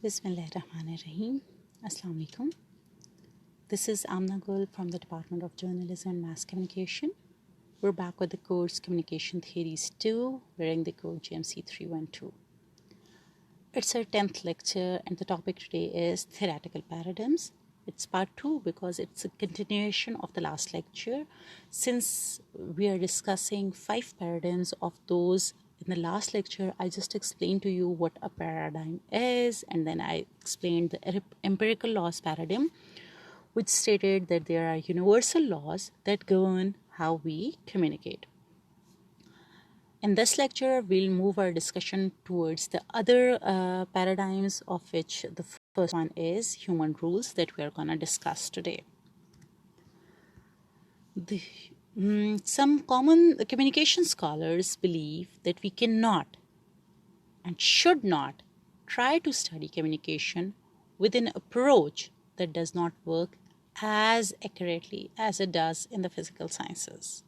Bismillahirrahmanirrahim. Assalamu alaikum. This is Amna Gul from the Department of Journalism and Mass Communication. We're back with the course Communication Theories 2, wearing the code GMC 312. It's our 10th lecture and the topic today is theoretical paradigms. It's part 2 because it's a continuation of the last lecture. Since we are discussing 5 paradigms of those in the last lecture, I just explained to you what a paradigm is, and then I explained the empirical laws paradigm, which stated that there are universal laws that govern how we communicate. In this lecture, we'll move our discussion towards the other paradigms, of which the first one is human rules that we are going to discuss today. Some common communication scholars believe that we cannot and should not try to study communication with an approach that does not work as accurately as it does in the physical sciences.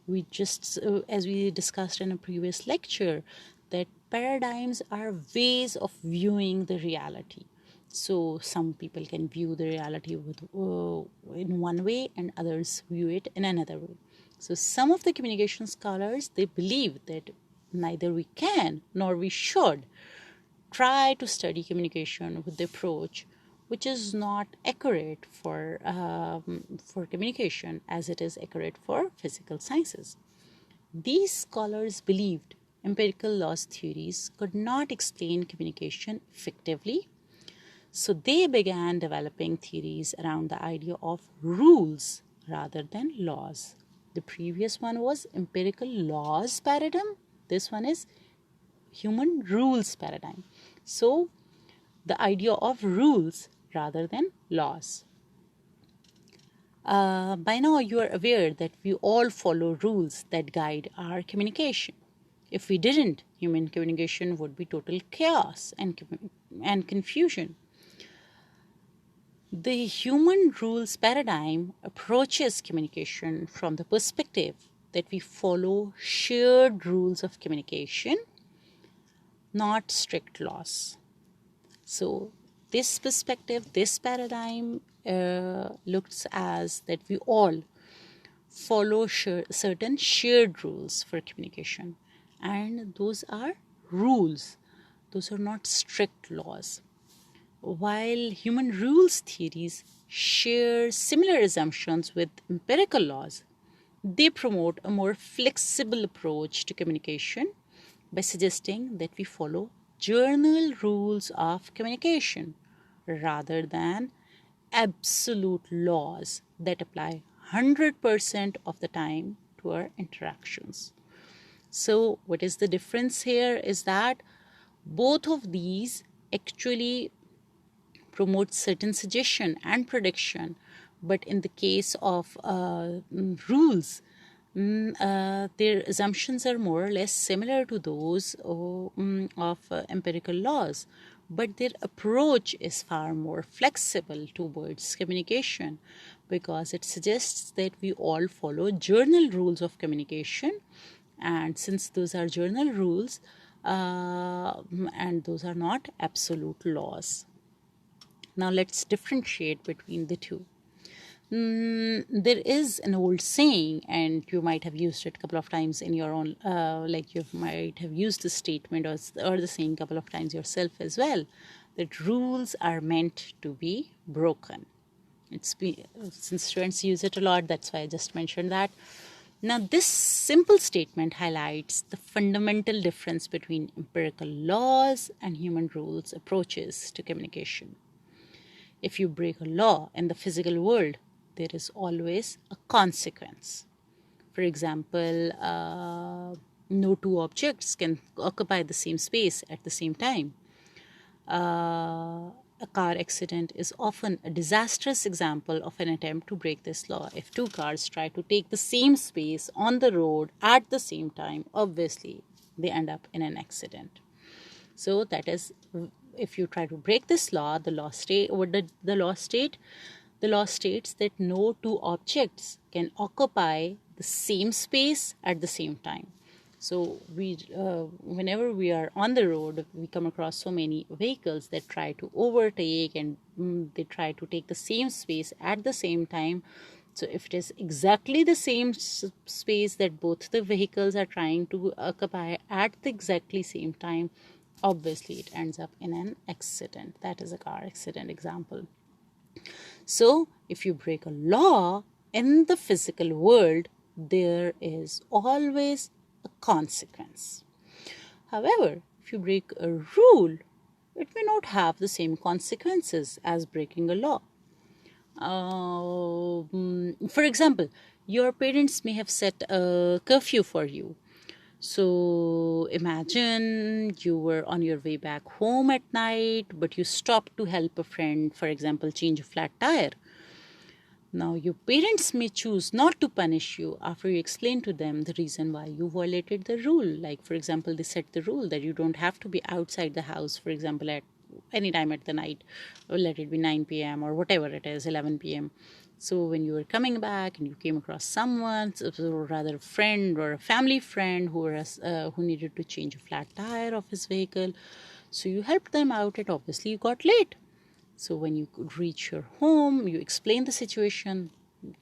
As we discussed in a previous lecture, that paradigms are ways of viewing the reality. So some people can view the reality in one way and others view it in another way. So some of the communication scholars, they believe that neither we can nor we should try to study communication with the approach which is not accurate for communication as it is accurate for physical sciences. These scholars believed empirical laws theories could not explain communication effectively, so they began developing theories around the idea of rules rather than laws. The previous one was empirical laws paradigm. This one is human rules paradigm. So the idea of rules rather than laws. By now you are aware that we all follow rules that guide our communication. If we didn't, human communication would be total chaos and confusion. The human rules paradigm approaches communication from the perspective that we follow shared rules of communication, not strict laws. So this perspective, this paradigm looks as that we all follow certain shared rules for communication, and those are rules. Those are not strict laws. While human rules theories share similar assumptions with empirical laws, they promote a more flexible approach to communication by suggesting that we follow general rules of communication rather than absolute laws that apply 100% of the time to our interactions. So what is the difference here is that both of these actually promote certain suggestion and prediction, but in the case of rules, their assumptions are more or less similar to those of empirical laws, but their approach is far more flexible towards communication because it suggests that we all follow general rules of communication, and since those are general rules and those are not absolute laws. Now let's differentiate between the two. There is an old saying, and you might have used it a couple of times in your own, like you might have used the statement or the saying a couple of times yourself as well, that rules are meant to be broken. Since students use it a lot, that's why I just mentioned that. Now, this simple statement highlights the fundamental difference between empirical laws and human rules approaches to communication. If you break a law in the physical world, there is always a consequence. For example, no two objects can occupy the same space at the same time. A car accident is often a disastrous example of an attempt to break this law. If two cars try to take the same space on the road at the same time, obviously they end up in an accident. So that is, if you try to break this law, the law states that no two objects can occupy the same space at the same time. So whenever we are on the road, we come across so many vehicles that try to overtake, and they try to take the same space at the same time. So if it is exactly the same space that both the vehicles are trying to occupy at the exactly same time, obviously it ends up in an accident. That is a car accident example. So if you break a law in the physical world, there is always a consequence. However, if you break a rule, it may not have the same consequences as breaking a law. For example, your parents may have set a curfew for you. So imagine you were on your way back home at night, but you stopped to help a friend, for example, change a flat tire. Now, your parents may choose not to punish you after you explain to them the reason why you violated the rule. Like, for example, they set the rule that you don't have to be outside the house, for example, at any time at the night, or let it be 9 p.m. or whatever it is, 11 p.m. So, when you were coming back and you came across someone, or rather a friend or a family friend who needed to change a flat tire of his vehicle, so you helped them out, and obviously you got late. So when you could reach your home, you explain the situation.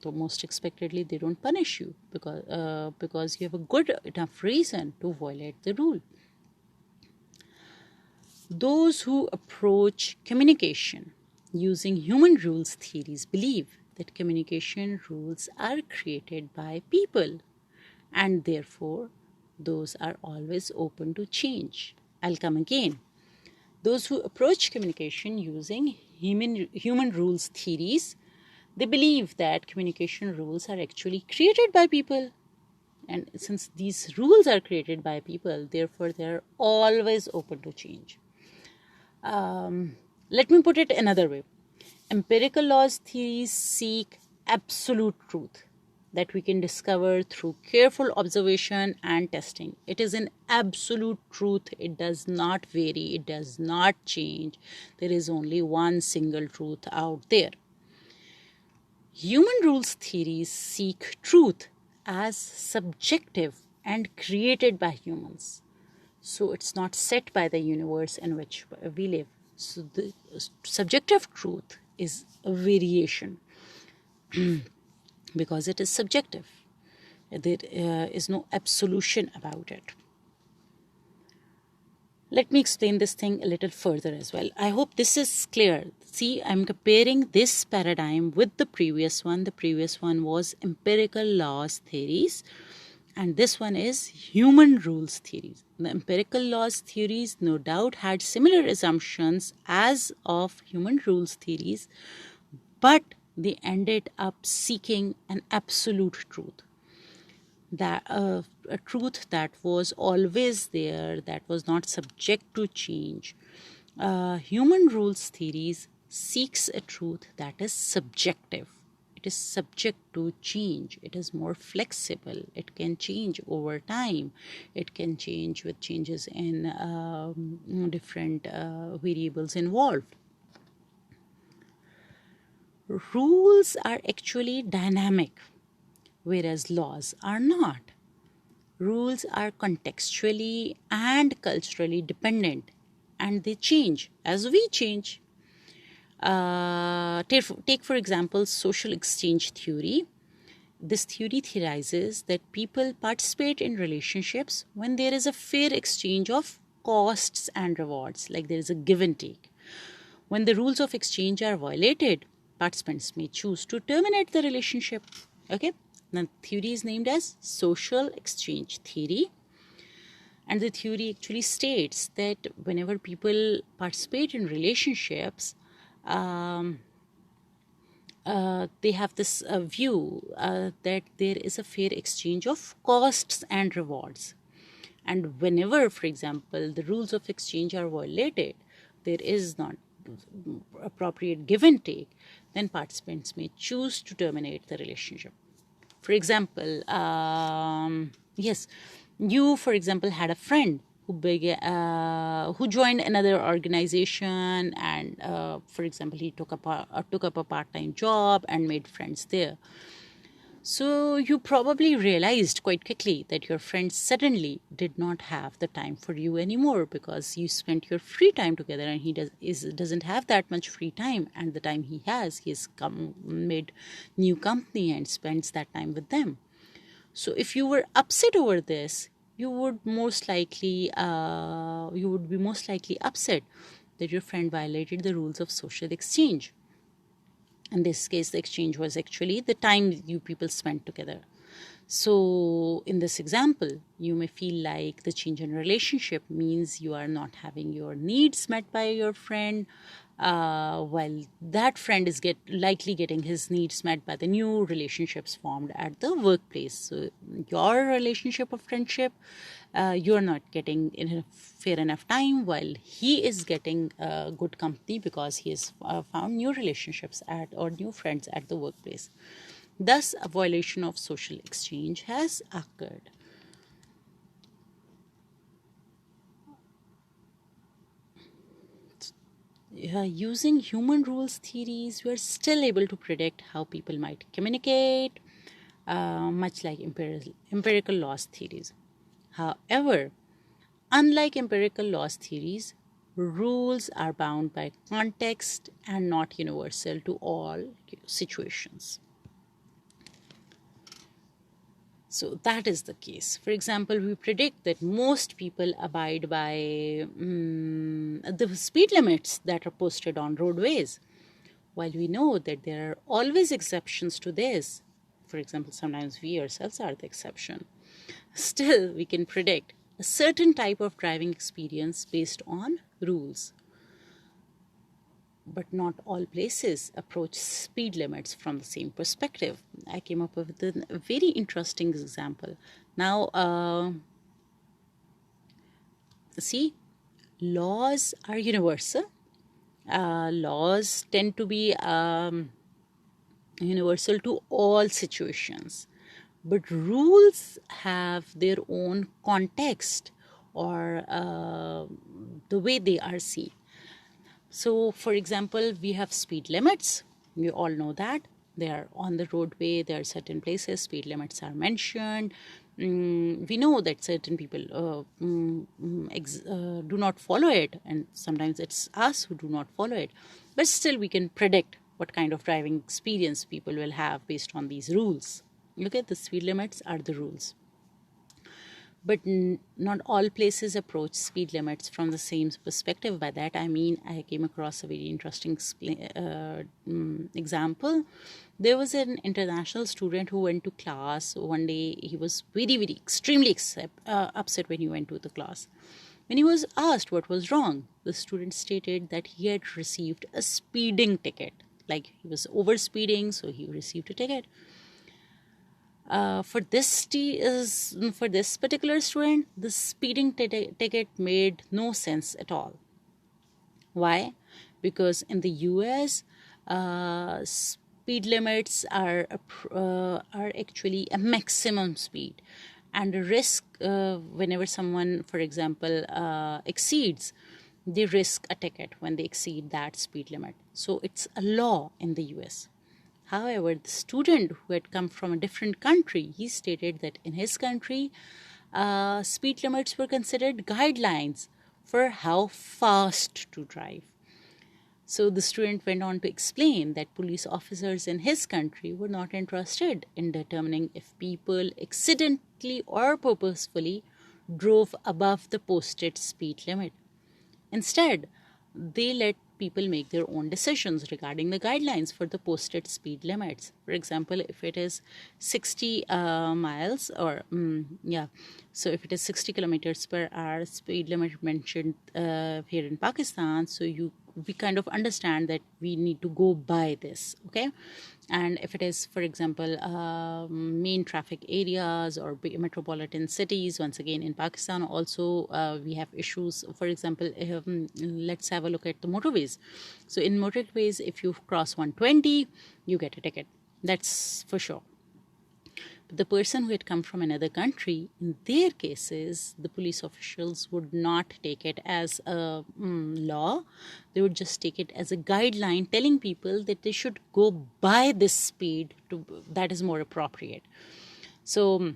So most expectedly, they don't punish you because you have a good enough reason to violate the rule. Those who approach communication using human rules theories believe that communication rules are created by people, and therefore those are always open to change. I'll come again. Those who approach communication using human rules theories, they believe that communication rules are actually created by people. And since these rules are created by people, therefore they are always open to change. Let me put it another way. Empirical laws theories seek absolute truth that we can discover through careful observation and testing. It is an absolute truth. It does not vary. It does not change. There is only one single truth out there. Human rules theories seek truth as subjective and created by humans. So it's not set by the universe in which we live. So the subjective truth is a variation because it is subjective. There is no absolution about it. Let me explain this thing a little further as well. I hope this is clear. See, I'm comparing this paradigm with the previous one. The previous one was empirical laws theories, and this one is human rules theories. The empirical laws theories no doubt had similar assumptions as of human rules theories, but they ended up seeking an absolute truth. That a truth that was always there, that was not subject to change. Human rules theories seeks a truth that is subjective. It is subject to change. It is more flexible. It can change over time. It can change with changes in different variables involved. Rules are actually dynamic, whereas laws are not. Rules are contextually and culturally dependent, and they change as we change. Take, for example, social exchange theory. This theory theorizes that people participate in relationships when there is a fair exchange of costs and rewards, like there is a give and take. When the rules of exchange are violated, participants may choose to terminate the relationship. Okay? Now, the theory is named as social exchange theory. And the theory actually states that whenever people participate in relationships, they have this view that there is a fair exchange of costs and rewards. And whenever, for example, the rules of exchange are violated, there is not appropriate give and take, then participants may choose to terminate the relationship. For example, yes, you, for example, had a friend who joined another organization, and for example, he took up a part-time job and made friends there. So you probably realized quite quickly that your friend suddenly did not have the time for you anymore because you spent your free time together, and he doesn't have that much free time, and the time he has, made new company and spends that time with them. So if you were upset over this, you would be most likely upset that your friend violated the rules of social exchange. In this case, the exchange was actually the time you people spent together. So in this example, you may feel like the change in relationship means you are not having your needs met by your friend, while that friend is likely getting his needs met by the new relationships formed at the workplace. So your relationship of friendship, you're not getting in a fair enough time, while he is getting good company because he has found new relationships or new friends at the workplace. Thus, a violation of social exchange has occurred. Using human rules theories, we are still able to predict how people might communicate, much like empirical loss theories. However, unlike empirical loss theories, rules are bound by context and not universal to all situations. So that is the case. For example, we predict that most people abide by the speed limits that are posted on roadways. While we know that there are always exceptions to this, for example, sometimes we ourselves are the exception, still we can predict a certain type of driving experience based on rules. But not all places approach speed limits from the same perspective. I came up with a very interesting example. Now, see, laws are universal. Laws tend to be universal to all situations. But rules have their own context or the way they are seen. So, for example, we have speed limits. We all know that. They are on the roadway. There are certain places speed limits are mentioned. We know that certain people do not follow it, and sometimes it's us who do not follow it. But still, we can predict what kind of driving experience people will have based on these rules. Look at the speed limits are the rules. But not all places approach speed limits from the same perspective. By that I mean, I came across a very interesting example. There was an international student who went to class one day. He was very extremely upset when he went to the class. When he was asked what was wrong, the student stated that he had received a speeding ticket, like he was over speeding, so he received a ticket. For this particular student, the speeding ticket made no sense at all. Why? Because in the US, speed limits are actually a maximum speed, and the risk whenever someone, for example, exceeds, they risk a ticket when they exceed that speed limit. So it's a law in the US. However, the student who had come from a different country, he stated that in his country, speed limits were considered guidelines for how fast to drive. So the student went on to explain that police officers in his country were not interested in determining if people accidentally or purposefully drove above the posted speed limit. Instead, they let people make their own decisions regarding the guidelines for the posted speed limits. For example, if it is 60 miles or so if it is 60 kilometers per hour speed limit mentioned here in Pakistan, so we kind of understand that we need to go by this, okay? And if it is, for example, main traffic areas or metropolitan cities, once again in Pakistan also we have issues. For example, let's have a look at the motorways. So in motorways, if you cross 120, you get a ticket. That's for sure. But the person who had come from another country, in their cases, the police officials would not take it as a law. They would just take it as a guideline telling people that they should go by this speed that is more appropriate. So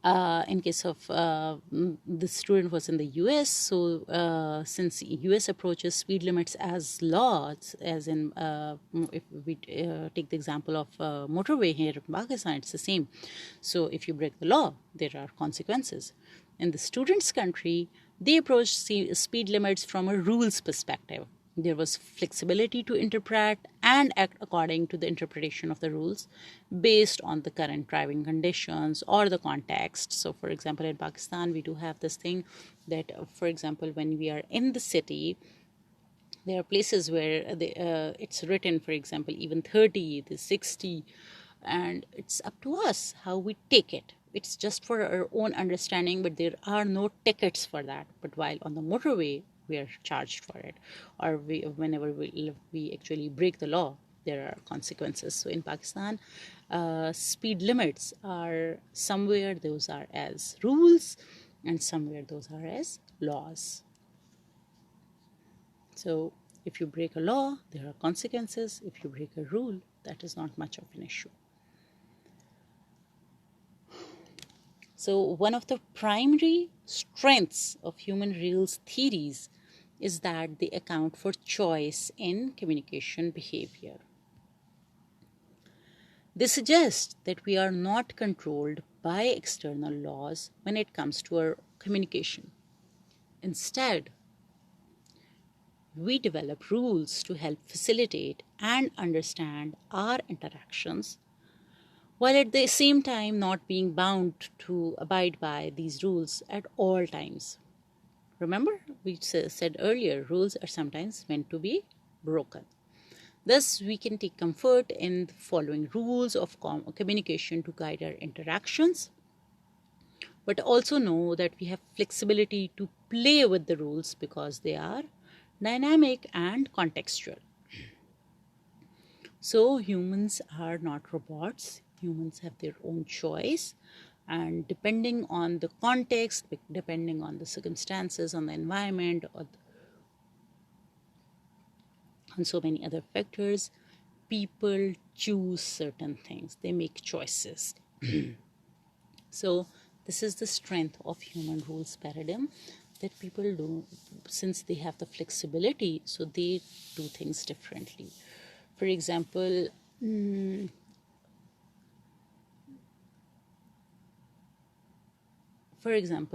in case of the student was in the US, so since US approaches speed limits as laws, as in if we take the example of motorway here in Pakistan, it's the same. So if you break the law, there are consequences. In the student's country, they approach speed limits from a rules perspective. There was flexibility to interpret and act according to the interpretation of the rules based on the current driving conditions or the context. So, for example, in Pakistan, we do have this thing that, for example, when we are in the city, there are places where it's written, for example, even 30, the 60, and it's up to us how we take it. It's just for our own understanding, but there are no tickets for that. But while on the motorway, we are charged for it, or whenever we actually break the law, there are consequences. So in Pakistan, speed limits are somewhere those are as rules, and somewhere those are as laws. So if you break a law, there are consequences. If you break a rule, that is not much of an issue. So one of the primary strengths of human rules theories is that they account for choice in communication behavior. They suggest that we are not controlled by external laws when it comes to our communication. Instead, we develop rules to help facilitate and understand our interactions, while at the same time not being bound to abide by these rules at all times. Remember, we said earlier, rules are sometimes meant to be broken. Thus, we can take comfort in following rules of communication to guide our interactions, but also know that we have flexibility to play with the rules because they are dynamic and contextual. So, humans are not robots. Humans have their own choice, and depending on the context, depending on the circumstances, on the environment, or on so many other factors, people choose certain things. They make choices. So this is the strength of human rules paradigm, that people do, since they have the flexibility, so they do things differently. For example,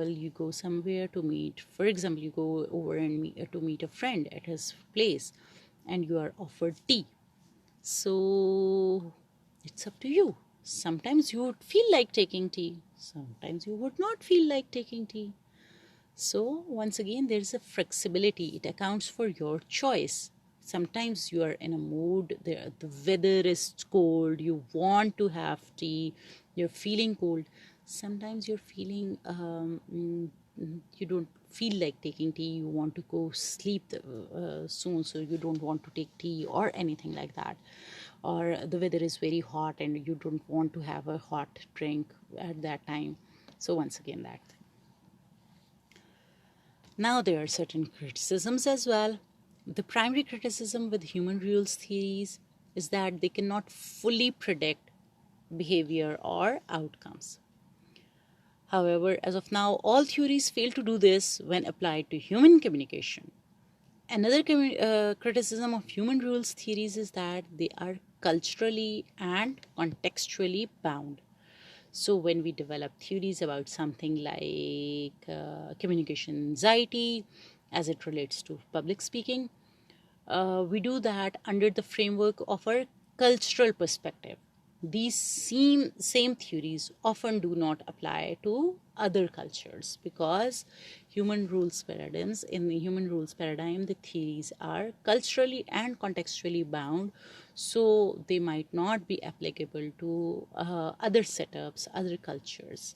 you go somewhere to meet, for example, you go over and to meet a friend at his place, and you are offered tea. So it's up to you. Sometimes you would feel like taking tea, sometimes you would not feel like taking tea. So once again, there's a flexibility. It accounts for your choice. Sometimes you are in a mood, the weather is cold, you want to have tea, you're feeling cold. Sometimes you're feeling you don't feel like taking tea, you want to go sleep soon, so you don't want to take tea or anything like that. Or the weather is very hot and you don't want to have a hot drink at that time. So once again, that thing. Now there are certain criticisms as well. The primary criticism with human rules theories is that they cannot fully predict behavior or outcomes. However, as of now, all theories fail to do this when applied to human communication. Another criticism of human rules theories is that they are culturally and contextually bound. So when we develop theories about something like communication anxiety as it relates to public speaking, we do that under the framework of our cultural perspective. These same theories often do not apply to other cultures, because human rules paradigms, in the human rules paradigm, the theories are culturally and contextually bound, so they might not be applicable to other setups, other cultures.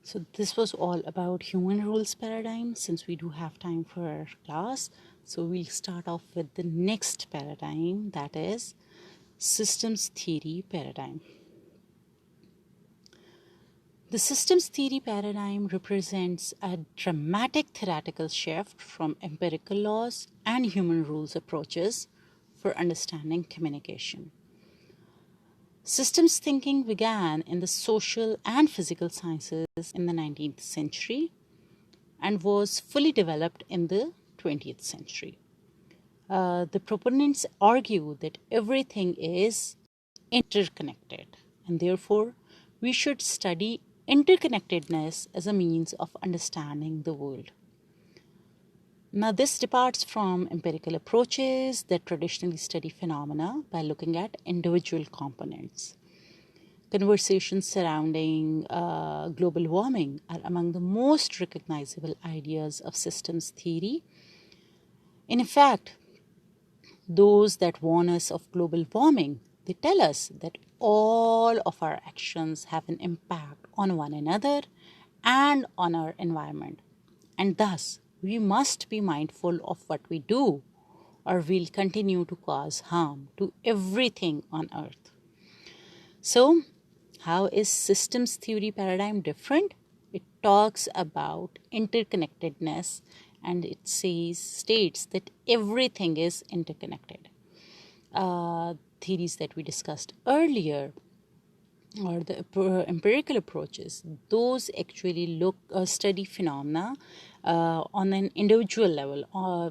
So this was all about human rules paradigm, since we do have time for our class. So we'll start off with the next paradigm, that is systems theory paradigm. The systems theory paradigm represents a dramatic theoretical shift from empirical laws and human rules approaches for understanding communication. Systems thinking began in the social and physical sciences in the 19th century and was fully developed in the 20th century. The proponents argue that everything is interconnected, and therefore we should study interconnectedness as a means of understanding the world. Now, this departs from empirical approaches that traditionally study phenomena by looking at individual components. Conversations surrounding global warming are among the most recognizable ideas of systems theory. In fact, those that warn us of global warming, they tell us that all of our actions have an impact on one another and on our environment. And thus, we must be mindful of what we do, or we'll continue to cause harm to everything on earth. So, how is systems theory paradigm different? It talks about interconnectedness, and it states that everything is interconnected. Theories that we discussed earlier, or the empirical approaches, those actually study phenomena on an individual level.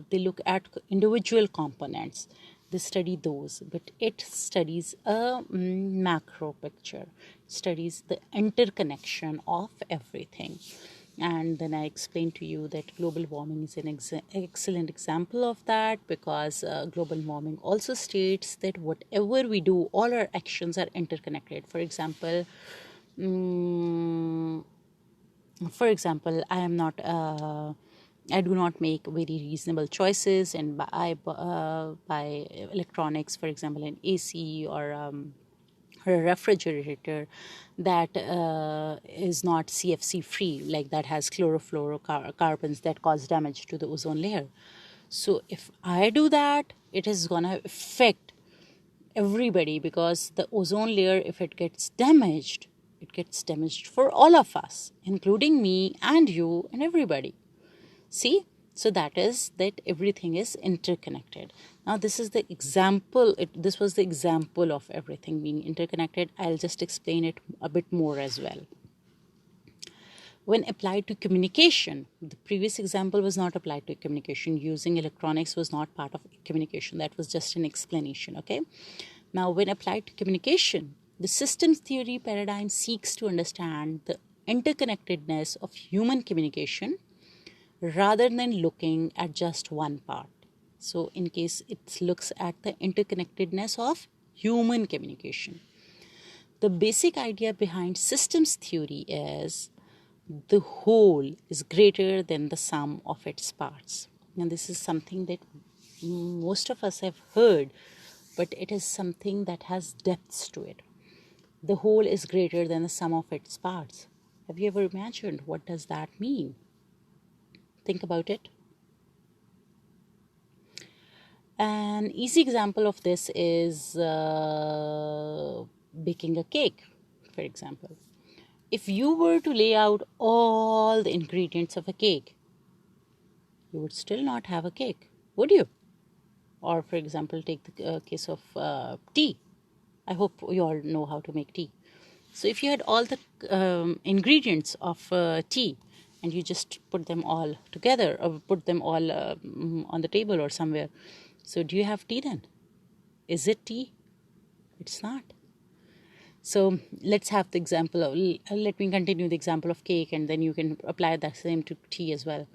They look at individual components. They study those, but it studies a macro picture, studies the interconnection of everything. And then I explained to you that global warming is an excellent example of that, because global warming also states that whatever we do, all our actions are interconnected. For example, I do not make very reasonable choices and buy electronics, for example, an AC or a refrigerator that is not CFC free, like that has chlorofluorocarbons that cause damage to the ozone layer. So if I do that, it is gonna affect everybody, because the ozone layer, if it gets damaged for all of us, including me and you and everybody. See? So that is that everything is interconnected. Now this is the example, this was the example of everything being interconnected. I'll just explain it a bit more as well. When applied to communication, the previous example was not applied to communication. Using electronics was not part of communication. That was just an explanation, okay? Now, when applied to communication, the systems theory paradigm seeks to understand the interconnectedness of human communication rather than looking at just one part. So, in case it looks at the interconnectedness of human communication. The basic idea behind systems theory is the whole is greater than the sum of its parts. And this is something that most of us have heard, but it is something that has depths to it. The whole is greater than the sum of its parts. Have you ever imagined what does that mean? Think about it. An easy example of this is baking a cake, for example. If you were to lay out all the ingredients of a cake, you would still not have a cake, would you? Or, for example, take the case of tea. I hope you all know how to make tea. So if you had all the ingredients of tea and you just put them all together, or put them all on the table or somewhere, so do you have tea then? Is it tea? It's not. So let's have the example of, let me continue the example of cake, and then you can apply that same to tea as well.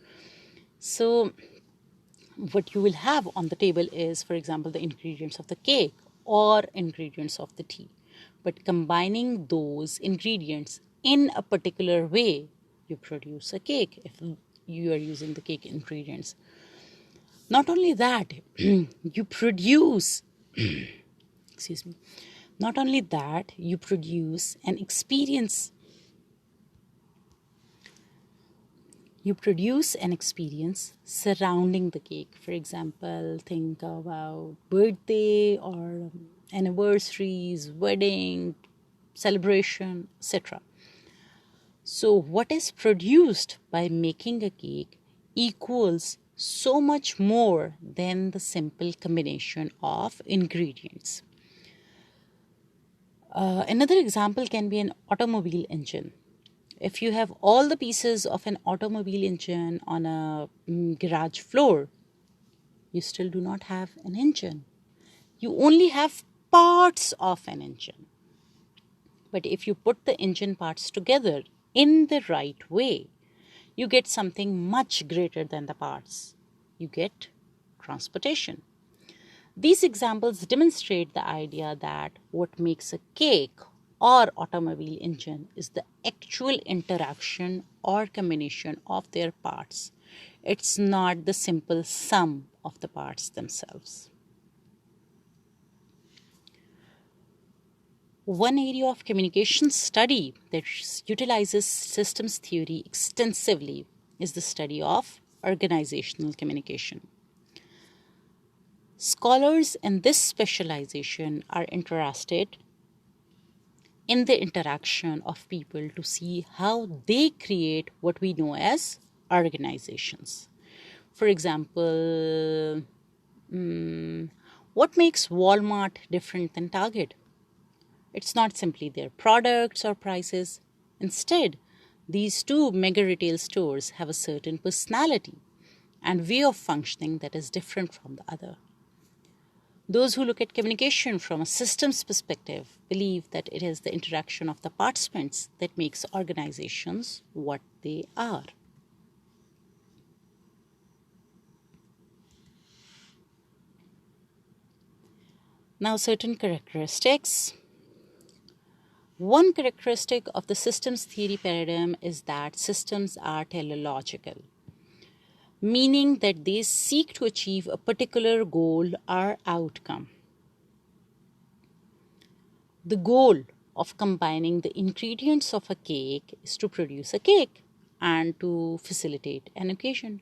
So what you will have on the table is, for example, the ingredients of the cake or ingredients of the tea. But combining those ingredients in a particular way, you produce a cake if you are using the cake ingredients. Not only that, you produce, excuse me, not only that, you produce an experience. You produce an experience surrounding the cake. For example, think about birthday or anniversaries, wedding, celebration, etc. So, what is produced by making a cake equals so much more than the simple combination of ingredients. Another example can be an automobile engine. If you have all the pieces of an automobile engine on a garage floor, you still do not have an engine. You only have parts of an engine. But if you put the engine parts together in the right way, you get something much greater than the parts. You get transportation. These examples demonstrate the idea that what makes a cake or automobile engine is the actual interaction or combination of their parts. It's not the simple sum of the parts themselves. One area of communication study that utilizes systems theory extensively is the study of organizational communication. Scholars in this specialization are interested in the interaction of people to see how they create what we know as organizations. For example, what makes Walmart different than Target? It's not simply their products or prices. Instead, these two mega retail stores have a certain personality and way of functioning that is different from the other. Those who look at communication from a systems perspective believe that it is the interaction of the participants that makes organizations what they are. Now, certain characteristics. One characteristic of the systems theory paradigm is that systems are teleological, meaning that they seek to achieve a particular goal or outcome. The goal of combining the ingredients of a cake is to produce a cake and to facilitate an occasion.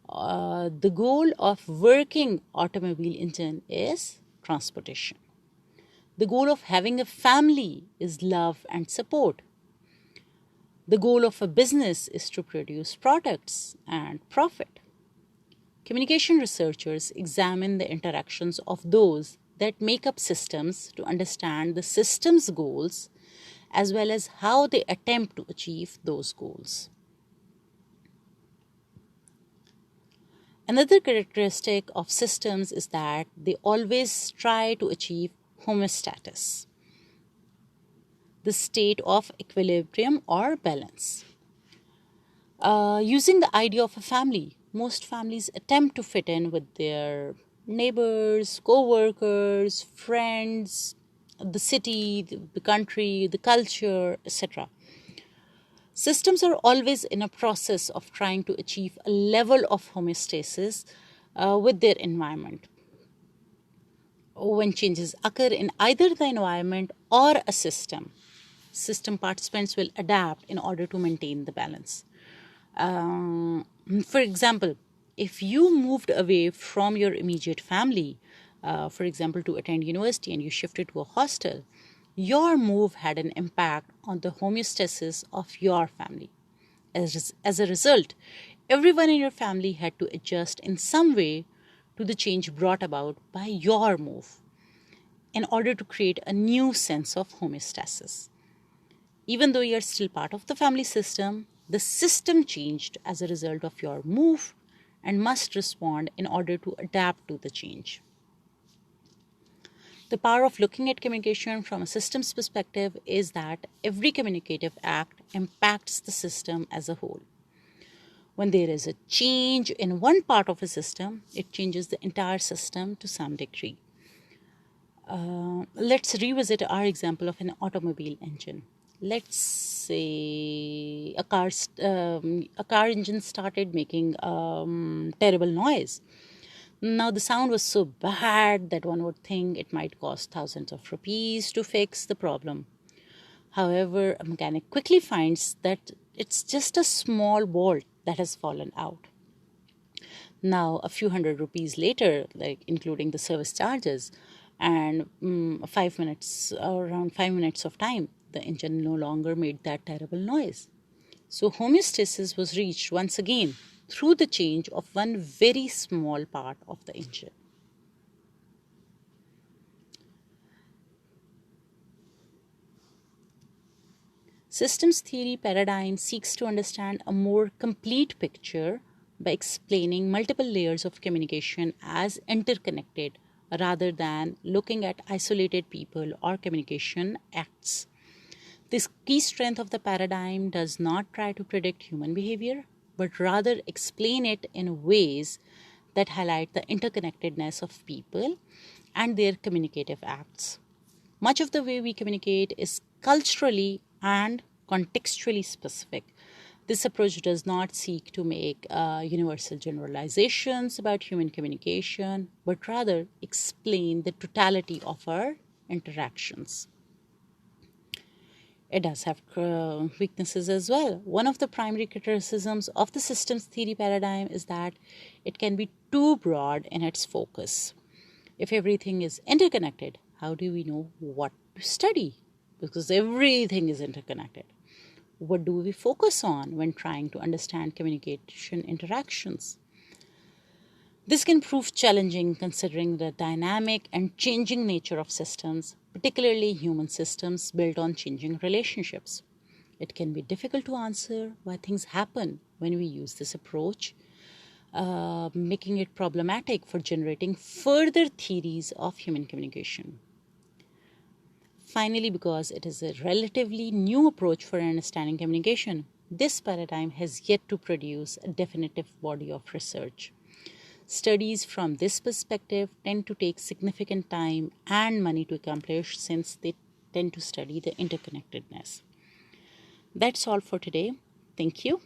The goal of working automobile engine is transportation. The goal of having a family is love and support. The goal of a business is to produce products and profit. Communication researchers examine the interactions of those that make up systems to understand the system's goals as well as how they attempt to achieve those goals. Another characteristic of systems is that they always try to achieve homeostasis, the state of equilibrium or balance. Using the idea of a family, most families attempt to fit in with their neighbors, co-workers, friends, the city, the country, the culture, etc. Systems are always in a process of trying to achieve a level of homeostasis with their environment. When changes occur in either the environment or a system participants will adapt in order to maintain the balance. For example, if you moved away from your immediate family, for example, to attend university and you shifted to a hostel, your move had an impact on the homeostasis of your family. As a result, everyone in your family had to adjust in some way to the change brought about by your move in order to create a new sense of homeostasis. Even though you are still part of the family system, the system changed as a result of your move and must respond in order to adapt to the change. The power of looking at communication from a systems perspective is that every communicative act impacts the system as a whole. When there is a change in one part of a system, it changes the entire system to some degree. Let's revisit our example of an automobile engine. Let's say a car engine started making terrible noise. Now the sound was so bad that one would think it might cost thousands of rupees to fix the problem. However, a mechanic quickly finds that it's just a small bolt that has fallen out. Now, a few hundred rupees later, like including the service charges and 5 minutes, around 5 minutes of time, the engine no longer made that terrible noise. So, homeostasis was reached once again through the change of one very small part of the engine. Systems theory paradigm seeks to understand a more complete picture by explaining multiple layers of communication as interconnected rather than looking at isolated people or communication acts. This key strength of the paradigm does not try to predict human behavior, but rather explain it in ways that highlight the interconnectedness of people and their communicative acts. Much of the way we communicate is culturally and contextually specific. This approach does not seek to make universal generalizations about human communication, but rather explain the totality of our interactions. It does have weaknesses as well. One of the primary criticisms of the systems theory paradigm is that it can be too broad in its focus. If everything is interconnected, how do we know what to study? Because everything is interconnected. What do we focus on when trying to understand communication interactions? This can prove challenging considering the dynamic and changing nature of systems, particularly human systems built on changing relationships. It can be difficult to answer why things happen when we use this approach, making it problematic for generating further theories of human communication. Finally, because it is a relatively new approach for understanding communication, this paradigm has yet to produce a definitive body of research. Studies from this perspective tend to take significant time and money to accomplish since they tend to study the interconnectedness. That's all for today. Thank you.